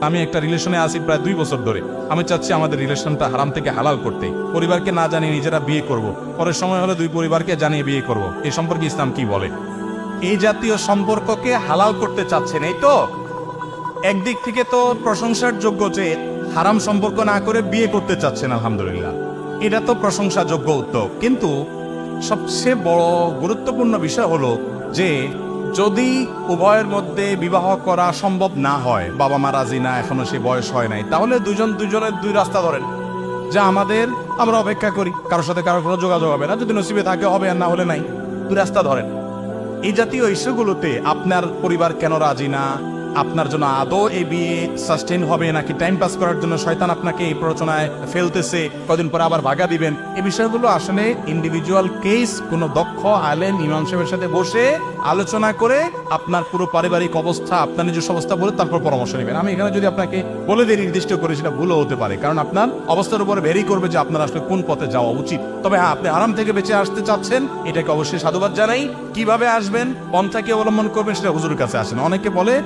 আমি একটা রিলেশনে আছি প্রায় 2 বছর ধরে। আমি চাচ্ছি আমাদের রিলেশনটা হারাম থেকে হালাল করতে। পরিবারকে না জানিয়ে নিজেরা বিয়ে করব। পরের সময় হলে 2 পরিবারকে জানিয়ে বিয়ে করব। এই সম্পর্কে ইসলাম কি বলে? এই জাতীয় সম্পর্ককে হালাল করতে চাচ্ছেন, এই তো? একদিক থেকে তো প্রশংসার যোগ্য যে হারাম সম্পর্ক না করে বিয়ে করতে চাচ্ছেন, আলহামদুলিল্লাহ, এটা তো প্রশংসাযোগ্য উদ্যোগ। কিন্তু সবচেয়ে বড় গুরুত্বপূর্ণ বিষয় হলো যে যদি উভয়ের মধ্যে বিবাহ করা সম্ভব না হয়, বাবা মা রাজি না, এখনো সে বয়স হয় নাই, তাহলে দুজনের 2 রাস্তা ধরেন। যা আমরা অপেক্ষা করি, কারোর সাথে কারোর কোনো যোগাযোগ হবে না, যদি নসিবে থাকে হবে, আর না হলে নাই। 2 রাস্তা ধরেন। এই জাতীয় ইস্যুগুলোতে আপনার পরিবার কেন রাজি না, আপনার জন্য আদৌ এই বিয়ে সাস্টেইন হবে নাকি টাইম পাস করার জন্য শয়তান আপনাকে এই প্ররোচনায় ফেলতেছে, কদিন পরে আবার ভাগা দিবেন, এই বিষয়গুলো আসলে ইন্ডিভিজুয়াল কেস কোনো দক্ষ আলেম ইমাম সাহেবের সাথে বসে আলোচনা করে আপনার পুরো পারিবারিক অবস্থা, আপনার নিজস্ব অবস্থা বলে তারপর পরামর্শ নেবেন। আমি এখানে যদি আপনাকে বলে দিই নির্দিষ্ট করে, সেটা ভুলও হতে পারে, কারণ আপনার অবস্থার উপরে ভেরি করবে যে আপনার আসলে কোন পথে যাওয়া উচিত। তবে হ্যাঁ, আপনি আরাম থেকে বেঁচে আসতে চাচ্ছেন, এটাকে অবশ্যই সাধুবাদ জানাই। কিভাবে আসবেন, পন্থা কি অবলম্বন করবেন, সেটা হুজুরের কাছে আসেন। অনেকে বলে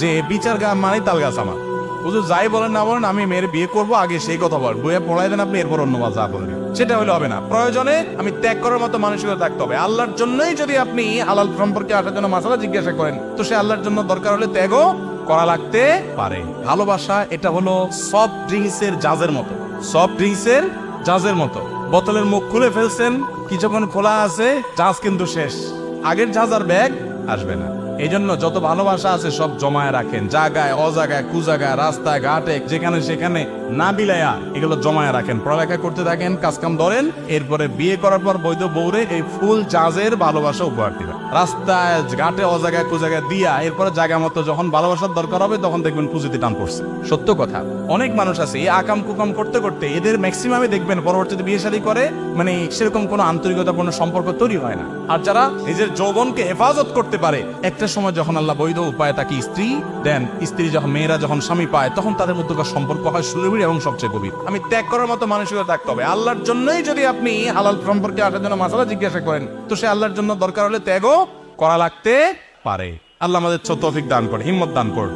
যে বিচার গা মানে তাল গাছ আমার, হুজুর যাই বলেন না বলেন, আমি মেয়ের বিয়ে করবো, আগে সেই কথা বলেন, বইয়ে পড়াই দেন আপনি, এরপর অন্য যা বলেন, সেটা হলে হবে না। প্রয়োজনে আমি ত্যাগ করার মতো মানসিকতা থাকতে হবে। আল্লাহর জন্যই যদি আপনি হালাল সম্পর্কে আসার জন্য মাসালা জিজ্ঞাসা করেন, তো সে আল্লাহর জন্য দরকার হলে ত্যাগও করা লাগতে পারে। ভালোবাসা এটা হলো সফট ড্রিঙ্কসের জাজের মতো, সফট ড্রিঙ্কসের জাজের মতো। বোতলের মুখ খুলে ফেলছেন, কিছুক্ষণ খোলা আছে, জাজ কিন্তু শেষ, আগের জাজ আর ব্যাগ আসবে না। এই জন্য যত ভালোবাসা আছে সব জমায় রাখেন, জায়গায় অজাগায় কুজাগায় রাস্তায় ঘাটে যেখানে সেখানে না বিলাইয়া এগুলো জমায় রাখেন। পড়ালেখা করতে থাকেন, কাজকাম ধরেন, এরপরে বিয়ে করার পর বৈধ বউরে এই ফুল জাজের ভালোবাসা উপহার দিবেন। রাস্তায় ঘাটে অজাগায় কুজাগায় দিয়া এরপরে জায়গা মতো যখন ভালোবাসার দরকার হবে তখন দেখবেন পুঁজিতে টান পড়ছে। সত্য কথা, অনেক মানুষ আছে এই আকাম কুকাম করতে করতে এদের ম্যাক্সিমামে দেখবেন পরবর্তীতে বিয়ে শাদী করে, মানে সেরকম কোনো আন্তরিকতাপূর্ণ সম্পর্ক তৈরি হয় না। আর যারা নিজের যৌবনকে হেফাজত করতে পারে, একটা সময় যখন আল্লাহ বৈধ উপায়ে তাকে স্ত্রী দেন, স্ত্রী যখন মেয়েরা যখন স্বামী পায়, তখন তাদের মধ্যকার সম্পর্ক হয় সুনিবিড় এবং সবচেয়ে গভীর। আমি ত্যাগ করার মতো মানসিকতা থাকতে হবে। আল্লাহর জন্যই যদি আপনি হালাল সম্পর্কে আসার জন্য মাসালা জিজ্ঞাসা করেন, তো সে আল্লাহর জন্য দরকার হলে ত্যাগও করা লাগতে পারে। আল্লাহ আমাদের তৌফিক দান করে, হিম্মত দান করে।